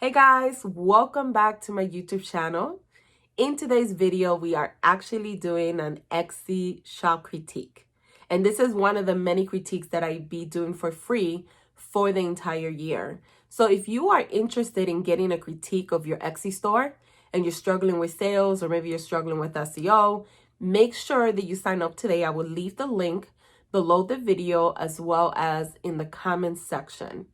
Hey guys, welcome back to my YouTube channel. In today's video, we are actually doing an Etsy shop critique. And this is one of the many critiques that I be doing for free for the entire year. So if you are interested in getting a critique of your Etsy store and you're struggling with sales or maybe you're struggling with SEO, make sure that you sign up today. I will leave the link below the video as well as in the comments section.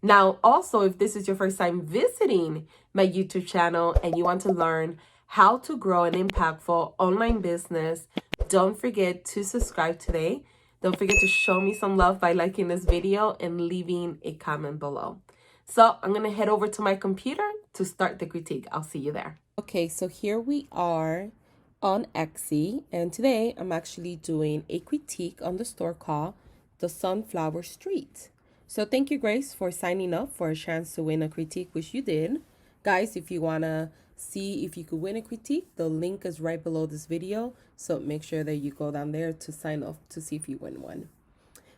Now, also, if this is your first time visiting my YouTube channel and you want to learn how to grow an impactful online business, don't forget to subscribe today. Don't forget to show me some love by liking this video and leaving a comment below. So I'm going to head over to my computer to start the critique. I'll see you there. Okay, so here we are on Etsy, and today I'm actually doing a critique on the store called The Sunflower Street. So thank you, Grace, for signing up for a chance to win a critique, which you did. Guys, if you want to see if you could win a critique, the link is right below this video. So make sure that you go down there to sign up to see if you win one.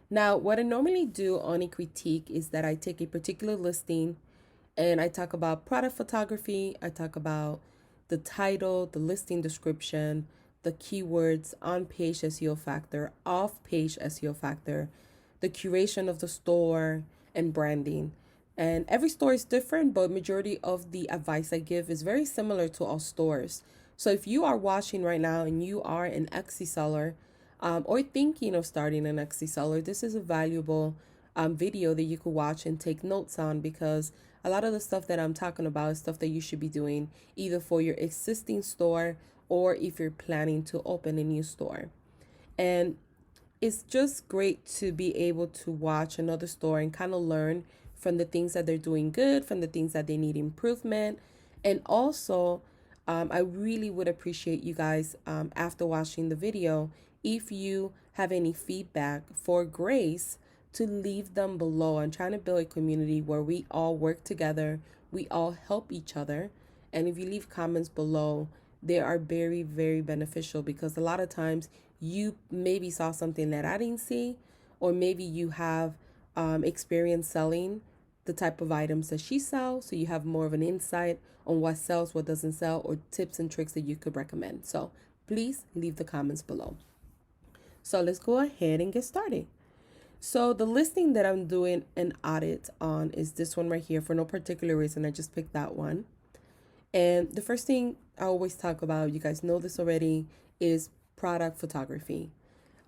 Now, what I normally do on a critique is that I take a particular listing and I talk about product photography. I talk about the title, the listing description, the keywords, on-page SEO factor, off-page SEO factor, the curation of the store, and branding. And every store is different, but majority of the advice I give is very similar to all stores. So if you are watching right now and you are an Etsy seller or thinking of starting an Etsy seller, this is a valuable video that you could watch and take notes on, because a lot of the stuff that I'm talking about is stuff that you should be doing either for your existing store or if you're planning to open a new store. And it's just great to be able to watch another store and kind of learn from the things that they're doing good, from the things that they need improvement. And also, I really would appreciate you guys after watching the video, if you have any feedback for Grace, to leave them below. I'm trying to build a community where we all work together, we all help each other. And if you leave comments below, they are very, very beneficial, because a lot of times you maybe saw something that I didn't see, or maybe you have experience selling the type of items that she sells, so you have more of an insight on what sells, what doesn't sell, or tips and tricks that you could recommend. So please leave the comments below. So let's go ahead and get started. So the listing that I'm doing an audit on is this one right here. For no particular reason, I just picked that one. And the first thing I always talk about, you guys know this already, is product photography.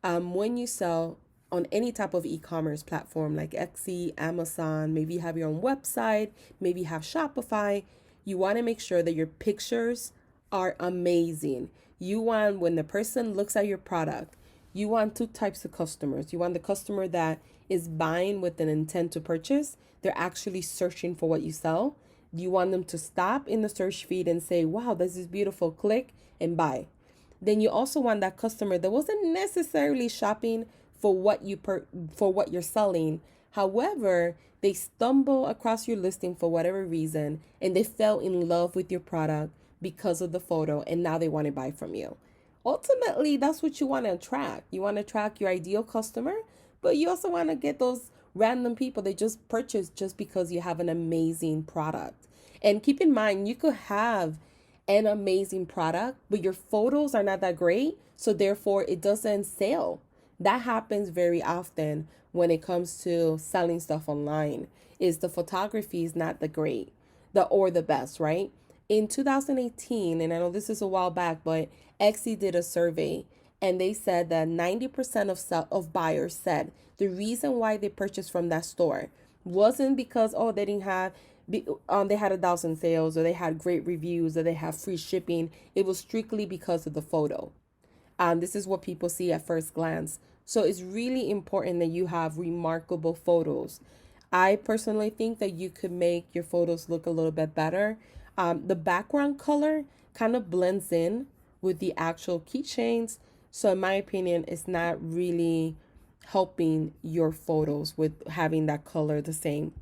When you sell on any type of e-commerce platform like Etsy, Amazon, maybe you have your own website, maybe you have Shopify, you want to make sure that your pictures are amazing. You want, when the person looks at your product, you want two types of customers. You want the customer that is buying with an intent to purchase. They're actually searching for what you sell. You want them to stop in the search feed and say, wow, this is beautiful, click and buy. Then you also want that customer that wasn't necessarily shopping for what you're selling. However, they stumble across your listing for whatever reason and they fell in love with your product because of the photo, and now they want to buy from you. Ultimately, that's what you want to attract. You want to attract your ideal customer, but you also want to get those random people that just purchase just because you have an amazing product. And keep in mind, you could have an amazing product, but your photos are not that great, so therefore it doesn't sell. That happens very often when it comes to selling stuff online, is the photography is not the great, the best, right? In 2018, and I know this is a while back, but Etsy did a survey and they said that 90% of buyers said the reason why they purchased from that store wasn't because, oh, they didn't have, they had 1,000 sales, or they had great reviews, or they have free shipping. It was strictly because of the photo. This is what people see at first glance. So it's really important that you have remarkable photos. I personally think that you could make your photos look a little bit better. The background color kind of blends in with the actual keychains. So in my opinion, it's not really helping your photos with having that color the same.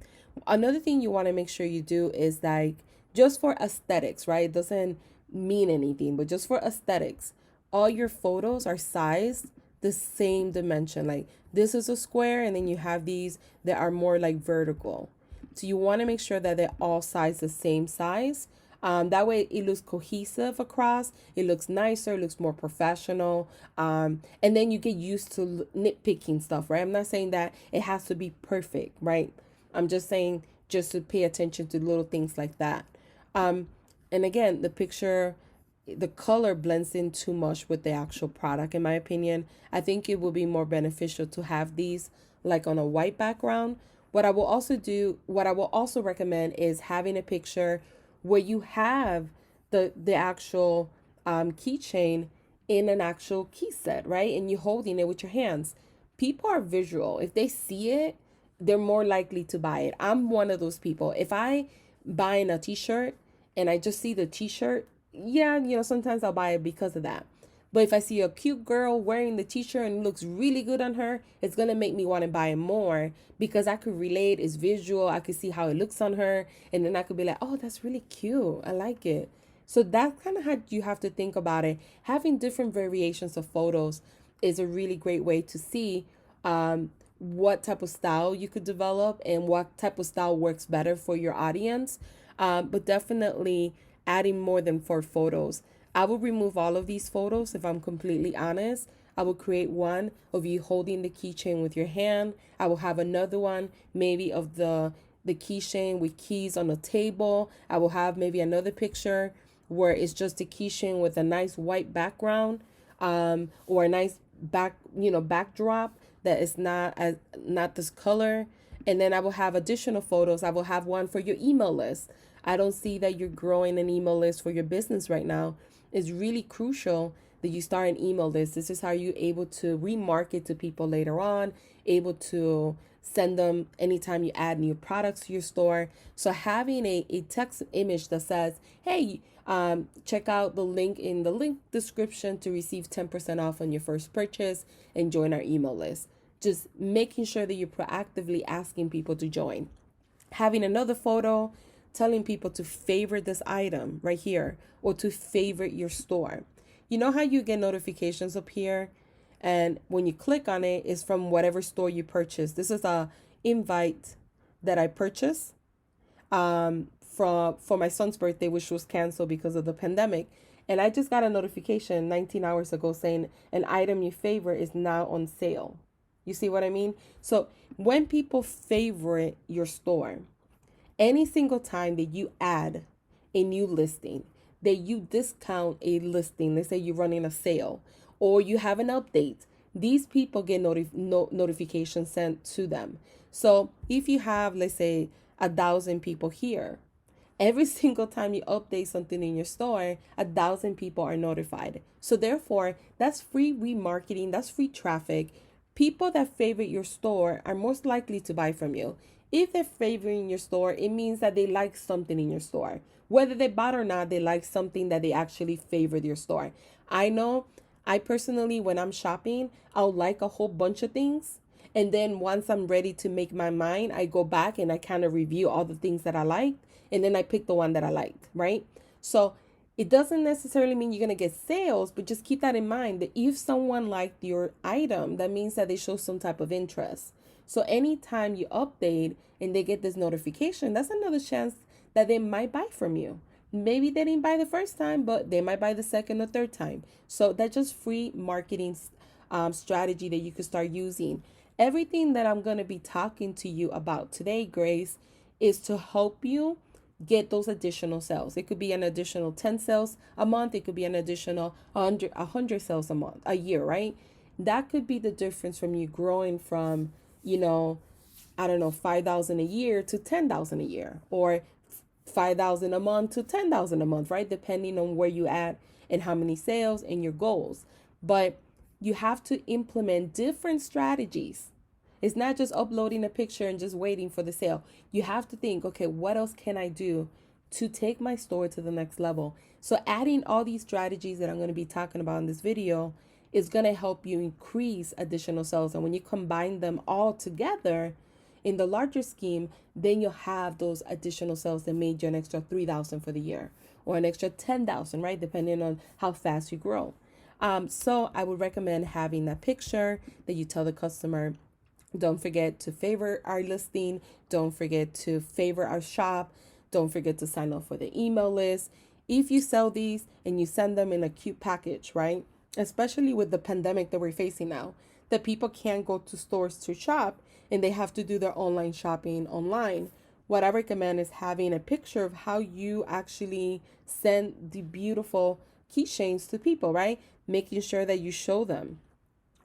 Another thing you want to make sure you do is, like, just for aesthetics, right? It doesn't mean anything, but just for aesthetics, all your photos are sized the same dimension. Like, this is a square, and then you have these that are more like vertical. So you want to make sure that they're all sized the same size. That way it looks cohesive across. It looks nicer. It looks more professional. And then you get used to nitpicking stuff, right? I'm not saying that it has to be perfect, right? I'm just saying just to pay attention to little things like that. And again, the color blends in too much with the actual product, in my opinion. I think it would be more beneficial to have these like on a white background. What I will also recommend is having a picture where you have the actual keychain in an actual key set, right? And you holding it with your hands. People are visual. If they see it, they're more likely to buy it. I'm one of those people. If I buying a t-shirt and I just see the t-shirt, yeah, sometimes I'll buy it because of that. But if I see a cute girl wearing the t-shirt and it looks really good on her, it's going to make me want to buy it more because I could relate. It's visual. I could see how it looks on her. And then I could be like, oh, that's really cute. I like it. So that's kind of how you have to think about it. Having different variations of photos is a really great way to see what type of style you could develop and what type of style works better for your audience. But definitely adding more than 4 photos. I will remove all of these photos if I'm completely honest. I will create one of you holding the keychain with your hand. I will have another one maybe of the keychain with keys on the table. I will have maybe another picture where it's just a keychain with a nice white background, or a nice backdrop that is not this color. And then I will have additional photos. I will have one for your email list. I don't see that you're growing an email list for your business right now. It's really crucial that you start an email list. This is how you're able to remarket to people later on, able to send them anytime you add new products to your store. So having a text image that says, hey, check out the link in the link description to receive 10% off on your first purchase and join our email list. Just making sure that you're proactively asking people to join. Having another photo telling people to favorite this item right here or to favorite your store. You know how you get notifications up here? And when you click on it, it's from whatever store you purchase. This is a invite that I purchased for my son's birthday, which was canceled because of the pandemic. And I just got a notification 19 hours ago saying an item you favor is now on sale. You see what I mean? So when people favorite your store, any single time that you add a new listing, that you discount a listing, let's say you're running a sale or you have an update, these people get notifications sent to them. So if you have, let's say, 1,000 people here, every single time you update something in your store, 1,000 people are notified. So therefore, that's free remarketing, that's free traffic. People that favorite your store are most likely to buy from you. If they're favoring your store, it means that they like something in your store. Whether they bought or not, they like something that they actually favored your store. I know, I personally, when I'm shopping, I'll like a whole bunch of things. And then once I'm ready to make my mind, I go back and I kind of review all the things that I liked. And then I pick the one that I liked, right? So it doesn't necessarily mean you're going to get sales, but just keep that in mind that if someone liked your item, that means that they show some type of interest. So anytime you update and they get this notification, that's another chance that they might buy from you. Maybe they didn't buy the first time, but they might buy the second or third time. So that's just free marketing strategy that you could start using. Everything that I'm going to be talking to you about today, Grace, is to help you get those additional sales. It could be an additional 10 sales a month. It could be an additional 100 sales a year, right? That could be the difference from you growing from, I don't know, 5,000 a year to 10,000 a year, or 5,000 a month to 10,000 a month, right? Depending on where you at and how many sales and your goals. But you have to implement different strategies. It's not just uploading a picture and just waiting for the sale. You have to think, okay, what else can I do to take my store to the next level? So adding all these strategies that I'm going to be talking about in this video is going to help you increase additional sales. And when you combine them all together in the larger scheme, then you'll have those additional sales that made you an extra 3,000 for the year or an extra 10,000, right? Depending on how fast you grow. So I would recommend having that picture that you tell the customer Don't forget to favorite our listing. Don't forget to favorite our shop. Don't forget to sign up for the email list. If you sell these and you send them in a cute package, right? Especially with the pandemic that we're facing now, that people can't go to stores to shop and they have to do their online shopping online. What I recommend is having a picture of how you actually send the beautiful keychains to people, right? Making sure that you show them,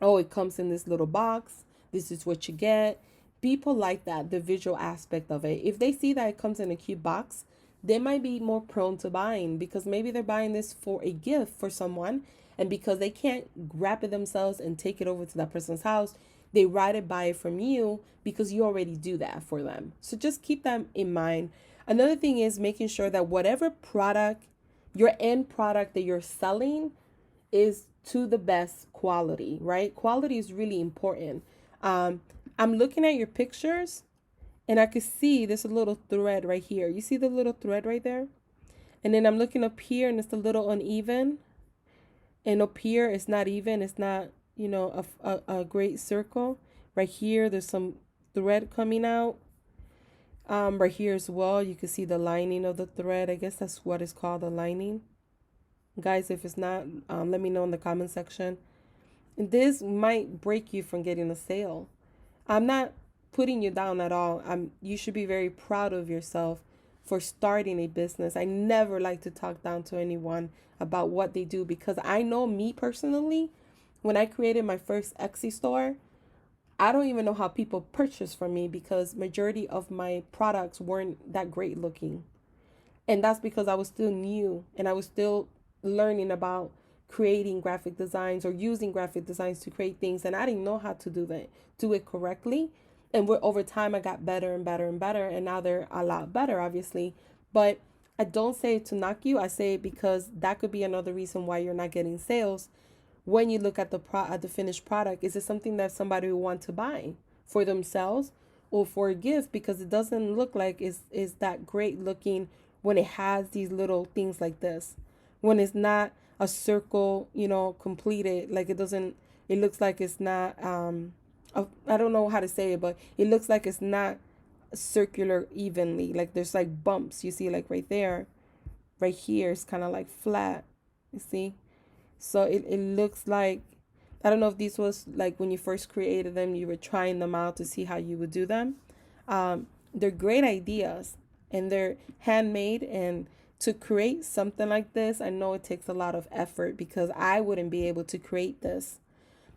oh, it comes in this little box. This is what you get. People like that, the visual aspect of it. If they see that it comes in a cute box, they might be more prone to buying because maybe they're buying this for a gift for someone. And because they can't grab it themselves and take it over to that person's house, they rather buy it from you because you already do that for them. So just keep that in mind. Another thing is making sure that whatever product, your end product that you're selling, is to the best quality, right? Quality is really important. Um, I'm looking at your pictures and I could see there's a little thread right here. You see the little thread right there? And then I'm looking up here and it's a little uneven. And up here it's not even. It's not, a great circle. Right here, there's some thread coming out. Right here as well, you can see the lining of the thread. I guess that's what it's called, the lining. Guys, if it's not, let me know in the comment section. This might break you from getting a sale. I'm not putting you down at all. You should be very proud of yourself for starting a business. I never like to talk down to anyone about what they do because I know me personally, when I created my first Etsy store, I don't even know how people purchase from me because majority of my products weren't that great looking. And that's because I was still new and I was still learning about creating graphic designs or using graphic designs to create things, and I didn't know how to do it correctly. And over time I got better and better and better, and now they're a lot better, obviously. But I don't say it to knock you. I say it because that could be another reason why you're not getting sales. When you look at the finished product, is it something that somebody will want to buy for themselves or for a gift? Because it doesn't look like is that great looking when it has these little things like this, when it's not a circle, completed. Like it looks like it's not, I don't know how to say it, but it looks like it's not circular evenly. Like there's like bumps, you see, like right there, right here, it's kind of like flat, you see? So it looks like, I don't know if this was like when you first created them, you were trying them out to see how you would do them. They're great ideas and they're handmade, and to create something like this, I know it takes a lot of effort because I wouldn't be able to create this.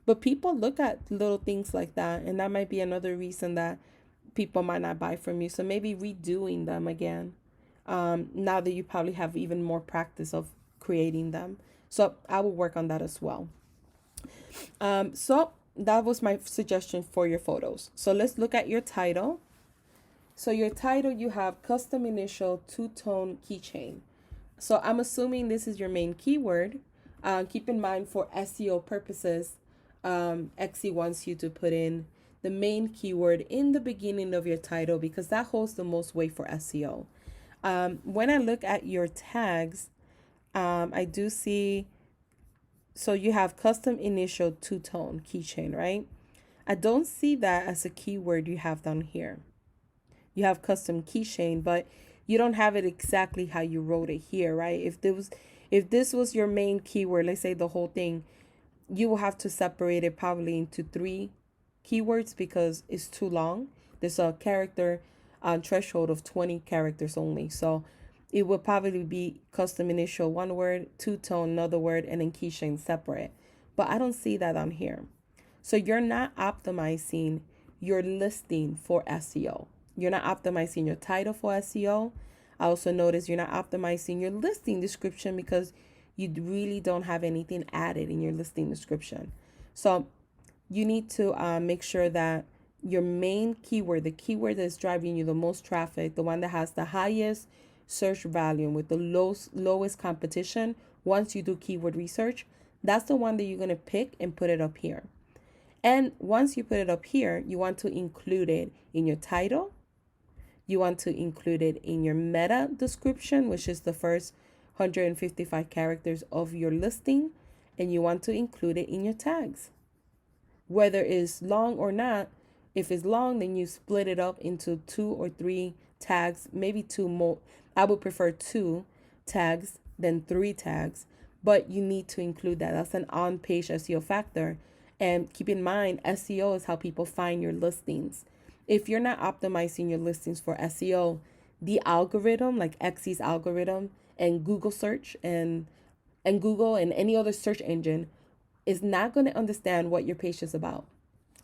But people look at little things like that, and that might be another reason that people might not buy from you. So maybe redoing them again, now that you probably have even more practice of creating them. So I will work on that as well. So that was my suggestion for your photos. So let's look at your title. So your title, you have custom initial two-tone keychain. So I'm assuming this is your main keyword. Keep in mind for SEO purposes, Etsy wants you to put in the main keyword in the beginning of your title because that holds the most weight for SEO. When I look at your tags, I do see, so you have custom initial two-tone keychain, right? I don't see that as a keyword you have down here. You have custom keychain, but you don't have it exactly how you wrote it here, right? If this was your main keyword, let's say the whole thing, you will have to separate it probably into 3 keywords because it's too long. There's a character threshold of 20 characters only. So it will probably be custom initial 1 word, two-tone another word, and then keychain separate. But I don't see that on here. So you're not optimizing your listing for SEO. You're not optimizing your title for SEO. I also notice you're not optimizing your listing description because you really don't have anything added in your listing description. So you need to make sure that your main keyword, the keyword that's driving you the most traffic, the one that has the highest search volume with the lowest competition, once you do keyword research, that's the one that you're going to pick and put it up here. And once you put it up here, you want to include it in your title. You want to include it in your meta description, which is the first 155 characters of your listing. And you want to include it in your tags. Whether it's long or not, If it's long, then you split it up into 2 or 3 tags, maybe two more. I would prefer 2 tags than 3 tags, but you need to include that. That's an on-page SEO factor. And keep in mind, SEO is how people find your listings. If you're not optimizing your listings for SEO, the algorithm, like X's algorithm and Google search and Google and any other search engine, is not going to understand what your page is about.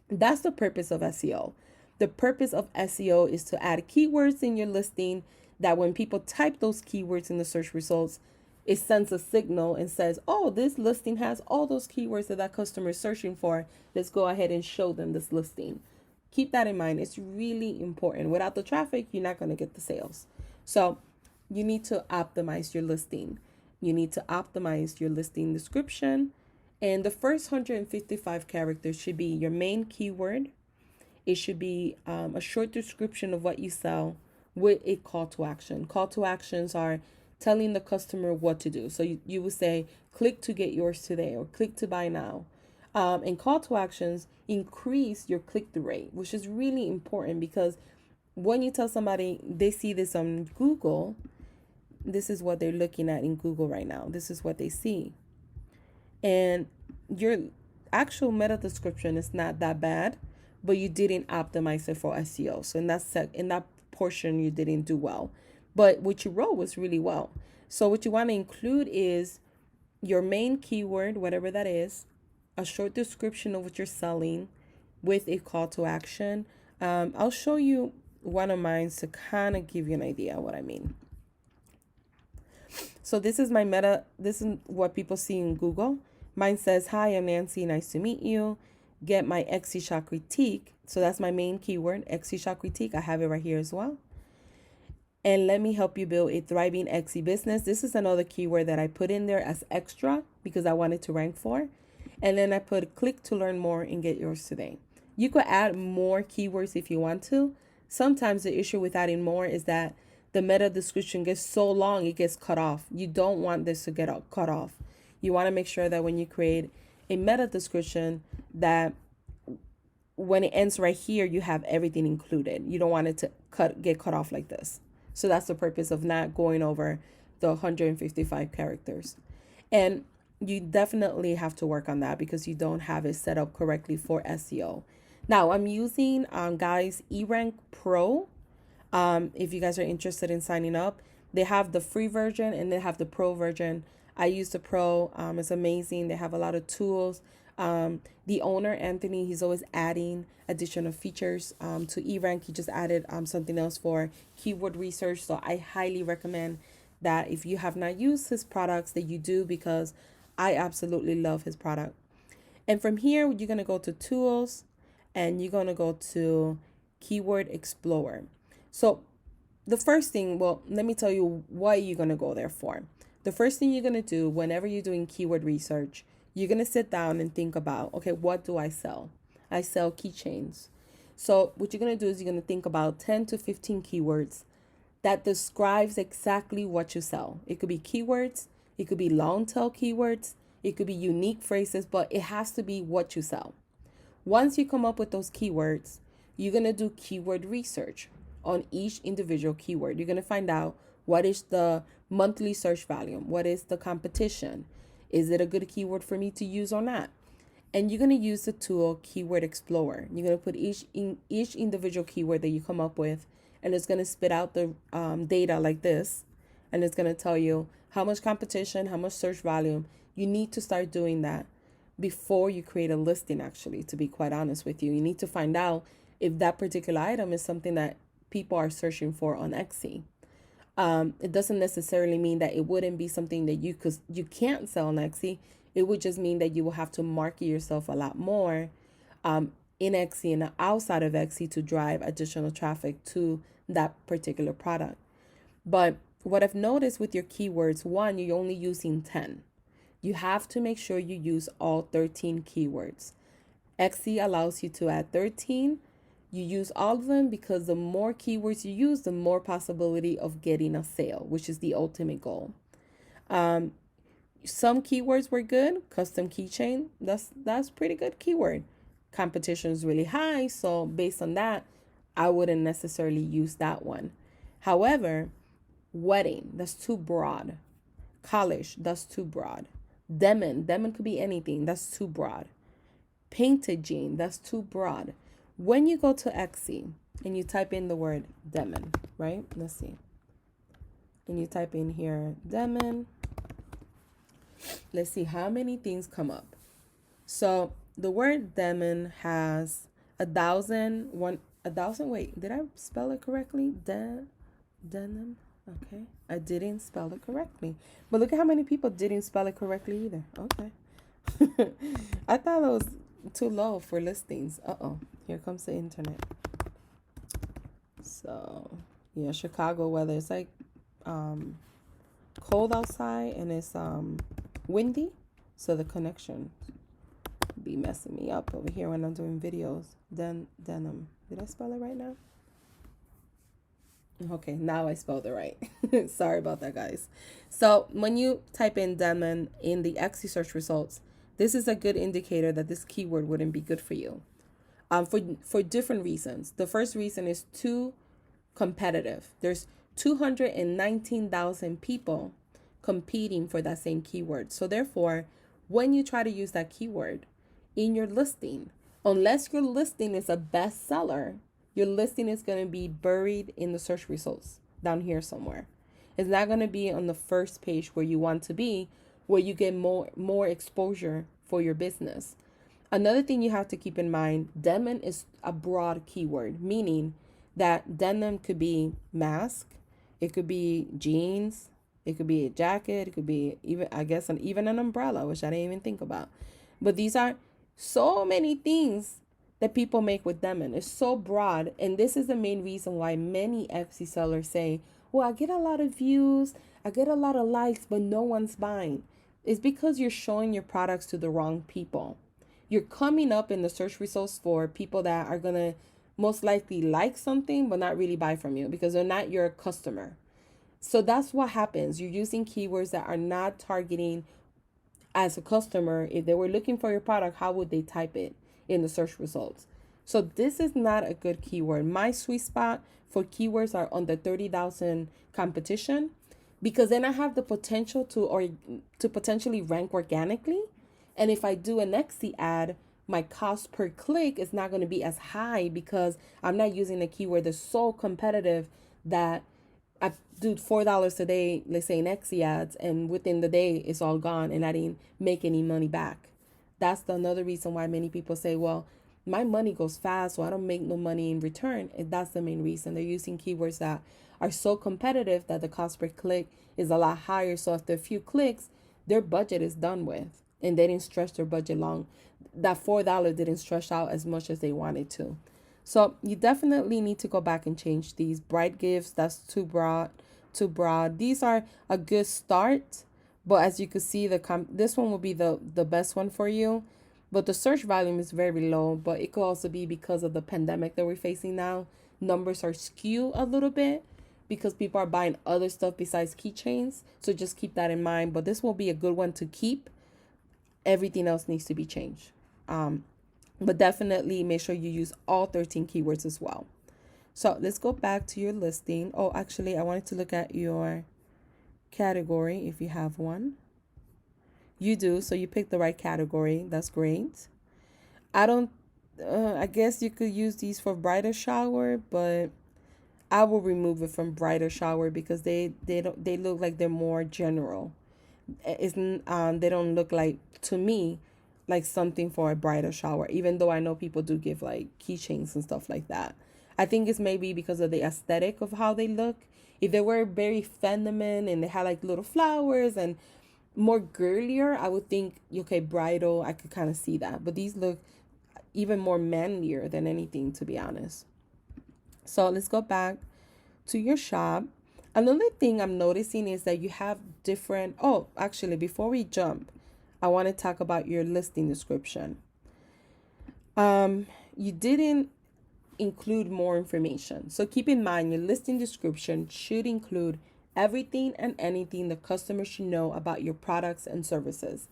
That's the purpose of SEO. The purpose of SEO is to add keywords in your listing that when people type those keywords in the search results, it sends a signal and says, oh, this listing has all those keywords that customer is searching for. Let's go ahead and show them this listing. Keep that in mind. It's really important. Without the traffic, you're not going to get the sales. So you need to optimize your listing. You need to optimize your listing description. And the first 155 characters should be your main keyword. It should be a short description of what you sell with a call to action. Call to actions are telling the customer what to do. So you would say, click to get yours today or click to buy now. And call to actions increase your click-through rate, which is really important because when you tell somebody they see this on Google, this is what they're looking at in Google right now. This is what they see. And your actual meta description is not that bad, but you didn't optimize it for SEO. So in that portion, you didn't do well. But what you wrote was really well. So what you want to include is your main keyword, whatever that is, a short description of what you're selling with a call to action. I'll show you one of mine to kind of give you an idea of what I mean. So this is my meta. This is what people see in Google. Mine says, hi, I'm Nancy. Nice to meet you. Get my Etsy shop critique. So that's my main keyword, Etsy shop critique. I have it right here as well. And let me help you build a thriving Etsy business. This is another keyword that I put in there as extra because I wanted to rank for. And then I put click to learn more and get yours today. You could add more keywords if you want to. Sometimes the issue with adding more is that the meta description gets so long, it gets cut off. You don't want this to get cut off. You want to make sure that when you create a meta description that when it ends right here, you have everything included. You don't want it to get cut off like this. So that's the purpose of not going over the 155 characters. And you definitely have to work on that because you don't have it set up correctly for SEO. Now I'm using, guys, eRank Pro. If you guys are interested in signing up, they have the free version and they have the pro version. I use the pro. It's amazing. They have a lot of tools. The owner, Anthony, he's always adding additional features to eRank. He just added something else for keyword research. So I highly recommend that if you have not used his products, that you do, because I absolutely love his product. And from here, you're going to go to tools and you're going to go to Keyword Explorer. So the first thing, well, let me tell you what you're going to go there for. The first thing you're going to do whenever you're doing keyword research, you're going to sit down and think about, okay, what do I sell? I sell keychains. So what you're going to do is you're going to think about 10 to 15 keywords that describes exactly what you sell. It could be keywords, it could be long tail keywords, it could be unique phrases, but it has to be what you sell. Once you come up with those keywords, you're going to do keyword research on each individual keyword. You're going to find out what is the monthly search volume, what is the competition, is it a good keyword for me to use or not? And you're going to use the tool Keyword Explorer. You're going to put each individual keyword that you come up with, and it's going to spit out the data like this, and it's going to tell you how much competition, how much search volume. You need to start doing that before you create a listing, actually, to be quite honest with you. You need to find out if that particular item is something that people are searching for on Etsy. It doesn't necessarily mean that it wouldn't be something that you can't sell on Etsy. It would just mean that you will have to market yourself a lot more in Etsy and outside of Etsy to drive additional traffic to that particular product. But what I've noticed with your keywords, one, you're only using 10. You have to make sure you use all 13 keywords. Etsy allows you to add 13. You use all of them because the more keywords you use, the more possibility of getting a sale, which is the ultimate goal. Some keywords were good. Custom keychain, that's pretty good keyword. competition is really high. So based on that, I wouldn't necessarily use that one. However, wedding, that's too broad. College, that's too broad. Demon could be anything, that's too broad. Painted jean, that's too broad. When you go to Etsy and you type in the word demon, right? Let's see. And you type in here demon. Let's see how many things come up. So the word demon has 1,000. Wait, did I spell it correctly? Denim. Okay, I didn't spell it correctly. But look at how many people didn't spell it correctly either. Okay. I thought it was too low for listings. Here comes the internet. So yeah, Chicago weather. It's like cold outside and it's windy, so the connection be messing me up over here when I'm doing videos. Denim. Did I spell it right now? Okay, now I spelled it right. Sorry about that, guys. So when you type in demon in the Etsy search results, this is a good indicator that this keyword wouldn't be good for you. For different reasons. The first reason is too competitive. There's 219,000 people competing for that same keyword. So therefore, when you try to use that keyword in your listing, unless your listing is a bestseller, your listing is going to be buried in the search results down here somewhere. It's not going to be on the first page where you want to be, where you get more exposure for your business. Another thing you have to keep in mind, denim is a broad keyword, meaning that denim could be mask, it could be jeans, it could be a jacket, it could be even, I guess, even an umbrella, which I didn't even think about. But these are so many things that people make with denim. It's so broad, and this is the main reason why many Etsy sellers say, well, I get a lot of views, I get a lot of likes, but no one's buying. It's because you're showing your products to the wrong people. You're coming up in the search results for people that are going to most likely like something, but not really buy from you because they're not your customer. So that's what happens. You're using keywords that are not targeting as a customer. If they were looking for your product, how would they type it in the search results? So this is not a good keyword. My sweet spot for keywords are under 30,000 competition, because then I have the potential to potentially rank organically. And if I do an Etsy ad, my cost per click is not going to be as high because I'm not using a keyword that's so competitive that I do $4 a day, let's say in Etsy ads, and within the day it's all gone and I didn't make any money back. That's another reason why many people say, well, my money goes fast, so I don't make no money in return. And that's the main reason. They're using keywords that are so competitive that the cost per click is a lot higher. So after a few clicks, their budget is done with, and they didn't stretch their budget long. That $4 didn't stretch out as much as they wanted to. So you definitely need to go back and change these. Bright gifts, that's too broad. These are a good start, but as you can see, this one will be the best one for you. But the search volume is very low, but it could also be because of the pandemic that we're facing now. Numbers are skewed a little bit because people are buying other stuff besides keychains. So just keep that in mind. But this will be a good one to keep. Everything else needs to be changed. But definitely make sure you use all 13 keywords as well. So let's go back to your listing. Oh, actually, I wanted to look at your category if you have one. You do, so you picked the right category. That's great. I guess you could use these for bridal shower, but I will remove it from bridal shower because they look like they're more general. They don't look like, to me, like something for a bridal shower, even though I know people do give like keychains and stuff like that. I think it's maybe because of the aesthetic of how they look. If they were very feminine and they had like little flowers and more girlier, I would think, okay, bridal, I could kind of see that. But these look even more manlier than anything, to be honest. So let's go back to your shop. Another thing I'm noticing is that you have different, actually, before we jump, I want to talk about your listing description. You didn't include more information. So keep in mind, your listing description should include everything and anything the customer should know about your products and services.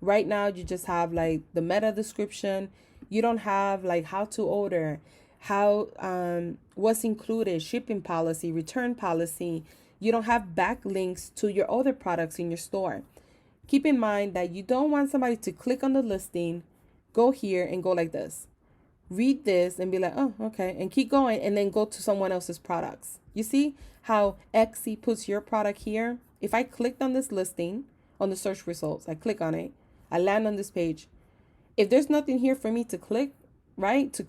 Right now, you just have like the meta description. You don't have like how to order, how what's included, shipping policy, return policy. You don't have backlinks to your other products in your store. Keep in mind that you don't want somebody to click on the listing, go here and go like this. Read this and be like, oh, okay, and keep going, and then go to someone else's products. You see how Etsy puts your product here? If I clicked on this listing on the search results, I click on it, I land on this page. If there's nothing here for me to click, right, to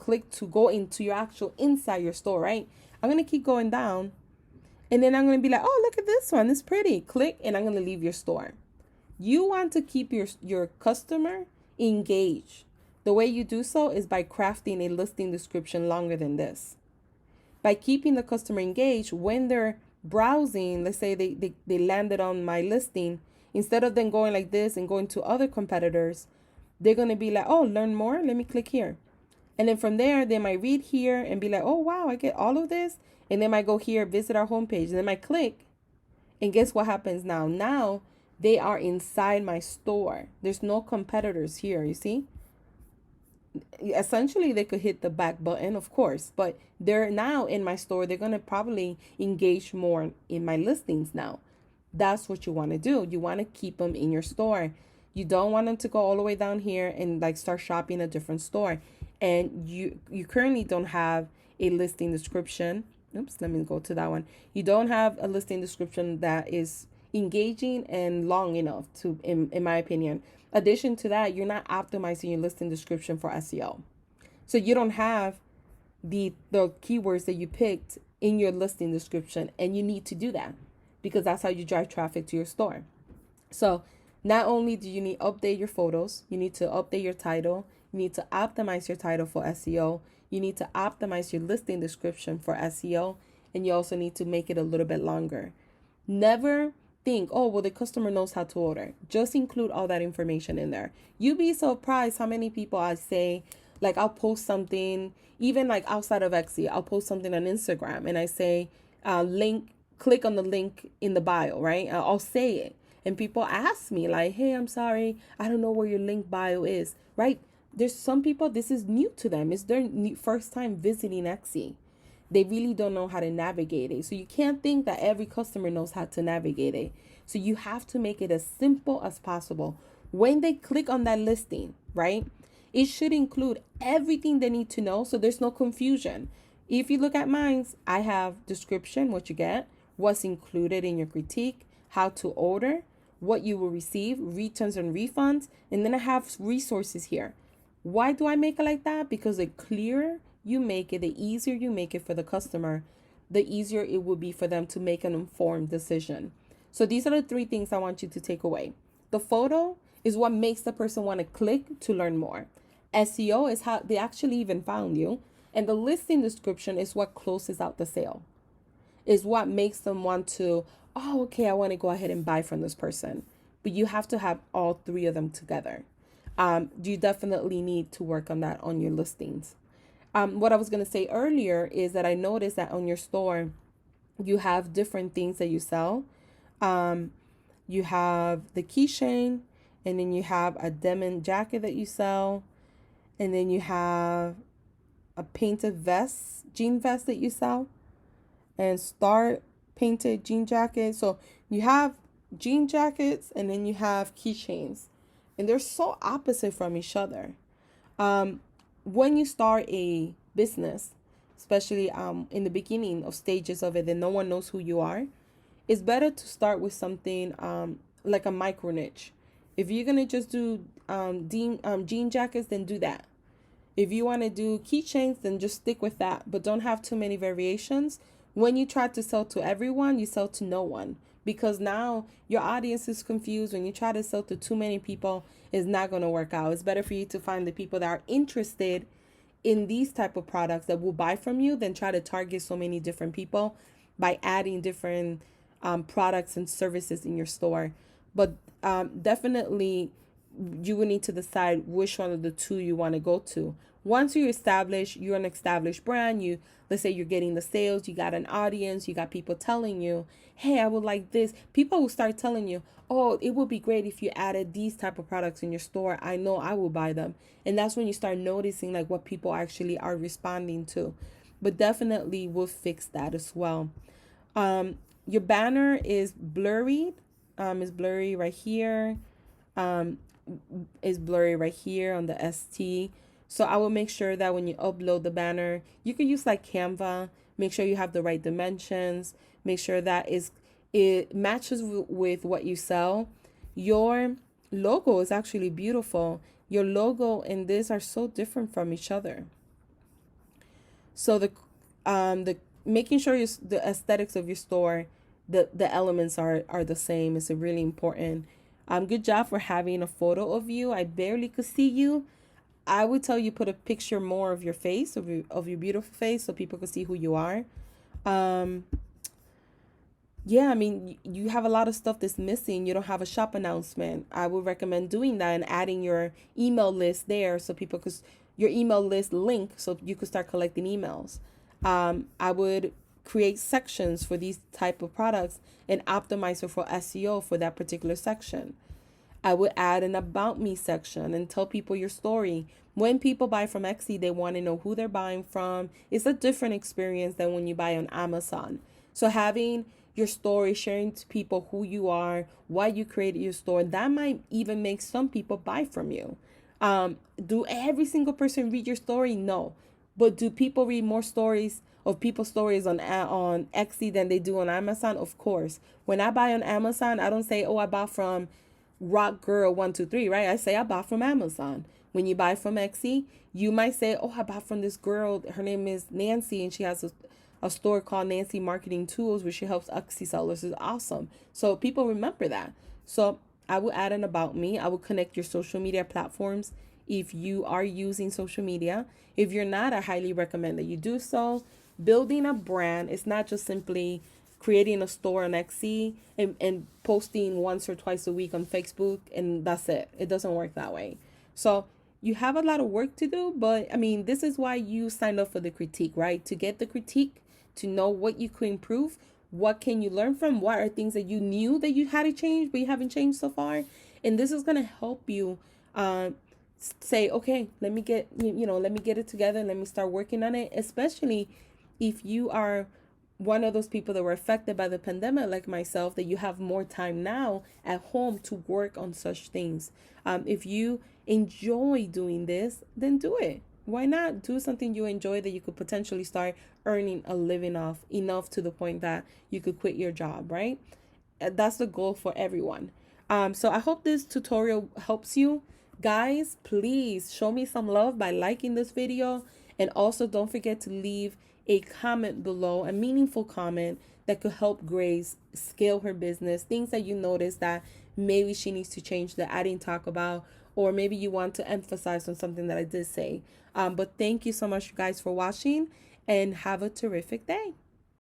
go into your actual inside your store, right, I'm going to keep going down, and then I'm going to be like, oh, look at this one, it's pretty. Click, and I'm going to leave your store. You want to keep your customer engaged. The way you do so is by crafting a listing description longer than this. By keeping the customer engaged, when they're browsing, let's say they landed on my listing, instead of them going like this and going to other competitors, they're going to be like, oh, learn more, let me click here. And then from there, they might read here and be like, oh, wow, I get all of this. And they might go here, visit our homepage, and they might click. And guess what happens now? Now they are inside my store. There's no competitors here, you see? Essentially, they could hit the back button, of course, but they're now in my store. They're going to probably engage more in my listings now. That's what you want to do. You want to keep them in your store. You don't want them to go all the way down here and like start shopping a different store. And you currently don't have a listing description. Oops, let me go to that one. You don't have a listing description that is engaging and long enough to, in my opinion. Addition to that, you're not optimizing your listing description for SEO. So you don't have the keywords that you picked in your listing description, and you need to do that because that's how you drive traffic to your store. So not only do you need to update your photos, you need to update your title, you need to optimize your title for SEO, you need to optimize your listing description for SEO, and you also need to make it a little bit longer. Never think, oh, well, the customer knows how to order. Just include all that information in there. You'd be surprised how many people I say, like, I'll post something, even like outside of Etsy, I'll post something on Instagram and I say, click on the link in the bio, right? I'll say it. And people ask me like, hey, I'm sorry, I don't know where your link bio is, right? There's some people, this is new to them. It's their first time visiting Etsy. They really don't know how to navigate it. So you can't think that every customer knows how to navigate it. So you have to make it as simple as possible. When they click on that listing, right, it should include everything they need to know so there's no confusion. If you look at mine, I have description, what you get, what's included in your critique, how to order, what you will receive, returns and refunds, and then I have resources here. Why do I make it like that? Because the clearer you make it, the easier you make it for the customer, the easier it will be for them to make an informed decision. So these are the 3 things I want you to take away. The photo is what makes the person want to click to learn more. SEO is how they actually even found you. And the listing description is what closes out the sale. Is what makes them want to, oh, okay, I want to go ahead and buy from this person. But you have to have all 3 of them together. You definitely need to work on that on your listings. What I was going to say earlier is that I noticed that on your store, you have different things that you sell. You have the keychain, and then you have a denim jacket that you sell. And then you have a painted vest, jean vest that you sell. And star painted jean jacket. So you have jean jackets and then you have keychains. And they're so opposite from each other. When you start a business, especially in the beginning of stages of it, that no one knows who you are, it's better to start with something like a micro niche. If you're gonna just do jean jackets, then do that. If you want to do keychains, then just stick with that, but don't have too many variations. When you try to sell to everyone, you sell to no one, because now your audience is confused. When you try to sell to too many people, it's not going to work out. It's better for you to find the people that are interested in these type of products that will buy from you than try to target so many different people by adding different products and services in your store. But definitely you will need to decide which one of the 2 you want to go to. once you're an established brand, let's say you're getting the sales, you got an audience, you got people telling you, hey, I would like this. People will start telling you, oh, it would be great if you added these type of products in your store. I know I will buy them. And that's when you start noticing like what people actually are responding to. But definitely we'll fix that as well. Your banner is blurry. Is blurry right here. Um, is blurry right here on the ST. So I will make sure that when you upload the banner, you can use like Canva. Make sure you have the right dimensions. Make sure that it matches with what you sell. Your logo is actually beautiful. Your logo and this are so different from each other. So the making sure the aesthetics of your store, the elements are the same is really important. Good job for having a photo of you. I barely could see you. I would tell you put a picture more of your face, of your beautiful face, so people could see who you are. Yeah, I mean, you have a lot of stuff that's missing. You don't have a shop announcement. I would recommend doing that and adding your email list there so people could, your email list link so you could start collecting emails. I would create sections for these type of products and optimize it for SEO for that particular section. I would add an about me section and tell people your story. When people buy from Etsy, they want to know who they're buying from. It's a different experience than when you buy on Amazon. So having your story, sharing to people who you are, why you created your store, that might even make some people buy from you. Do every single person read your story? No. But do people read more stories of people's stories on Etsy than they do on Amazon? Of course. When I buy on Amazon, I don't say, oh, I bought from Rock Girl 123, right? I say I bought from Amazon. When you buy from Etsy, you might say, oh, I bought from this girl. Her name is Nancy, and she has a store called Nancy Marketing Tools, where she helps Etsy sellers. It's awesome. So people remember that. So I will add an about me. I will connect your social media platforms if you are using social media. If you're not, I highly recommend that you do so. Building a brand is not just simply creating a store on Etsy and posting once or twice a week on Facebook and that's it. It doesn't work that way. So you have a lot of work to do, but I mean, this is why you signed up for the critique, right? To get the critique, to know what you could improve, what can you learn from, what are things that you knew that you had to change, but you haven't changed so far. And this is going to help you say, okay, let me get, let me get it together. Let me start working on it, especially if you are one of those people that were affected by the pandemic like myself, that you have more time now at home to work on such things. If you enjoy doing this, then do it. Why not do something you enjoy that you could potentially start earning a living off, enough to the point that you could quit your job, right? That's the goal for everyone. So I hope this tutorial helps you. Guys, please show me some love by liking this video, and also don't forget to leave a comment below, a meaningful comment that could help Grace scale her business, things that you notice that maybe she needs to change that I didn't talk about, or maybe you want to emphasize on something that I did say. But thank you so much, guys, for watching, and have a terrific day.